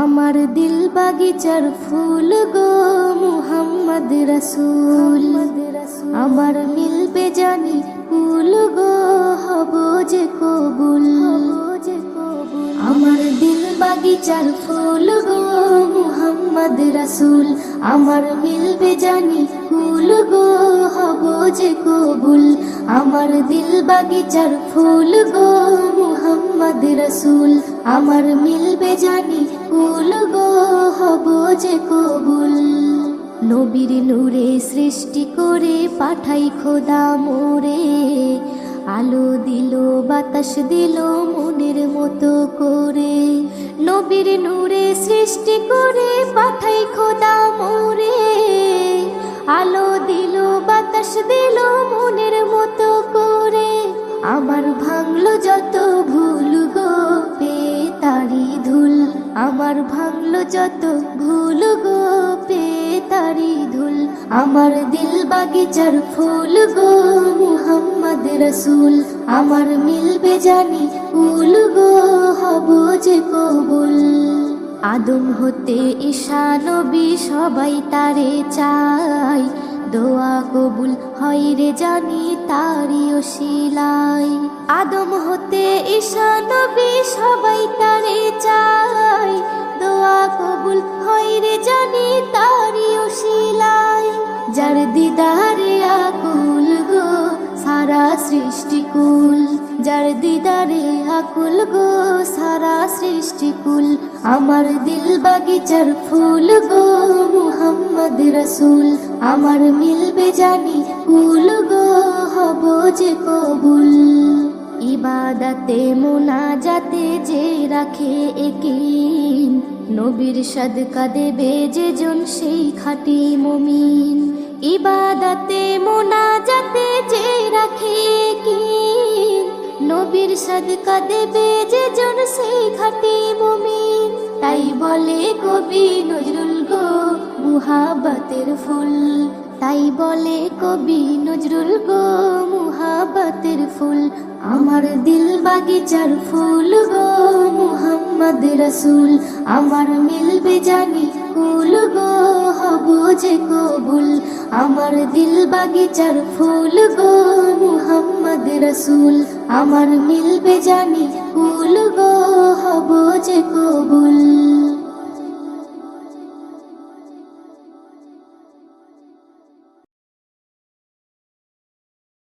আমার দিল বাগিচার ফুল গো মুহাম্মদ রাসূল, আমার মিলবে জানি কুল গো হব যে কবুল। আমার দিল বাগিচার ফুল গো মুহাম্মদ রাসূল, আমার মিলবে জানি কুল গো হব যে কবুল। আমার দিল বাগিচার ফুল গো মুহাম্মদ রাসূল, আমার মিলবে জানি কুল গো হব যে কবুল। নবীর নূরে সৃষ্টি করে পাঠাই খোদা মোরে, আলো দিল বাতাস দিল মনের মতো করে। নবীর নূরে সৃষ্টি করে পাঠাই খোদা মোরে, আলো দিল বাতাস দিল মনের মতো করে। আমার ভাঙলো যত ভুল গো পেয়ে তারি ধুল, আমার ভাঙলো যত ভুল গো পেয়ে তারি ধুল। আমার দিল বাগিচার ফুল গো মুহাম্মদ রাসূল, আমার মিলবে জানি কুল গো হব যে কবুল। আদম হতে ঈসা নবী সবাই তারে চায়, দোয়া কবুল হয় রে জানি তারি ওসিলায়। আদম হতে ঈসা নবী সবাই তারে চায়, দোয়া কবুল হয় রে জানি তারি ওসিলায়। যার দিদারে আকুল গো সারা সৃষ্টিকুল, যার দিদারে আকুল গো সারা সৃষ্টিকুল। আমার দিল বাগিচার ফুল গো মুহাম্মদ রাসূল, আমার মিলবে জানি কুল গো হব যে কবুল। ইবাদতে মুনাজাতে যে রাখে একিন, নবীর সাদকা দেবে যে জন সেই খাঁটি মুমিন। ইবাদতে মুনাজাতে যে রাখে একিন, নবীর সাদকা দেবে যে জন সেই খাঁটি মুমিন। তাই বলে কবি নজরুল গো মুহাব্বতের ফুল, তাই বলে কবি নজরুল গো মুহাব্বতের ফুল। আমার দিল বাগিচার ফুল গো মুহাম্মদ রাসূল, আমার মিলবে জানি কুল গো হব যে কবুল। আমার দিল বাগিচার ফুল গো মুহাম্মদ রাসূল, আমার মিলবে জানি কুল গো হব যে কবুল।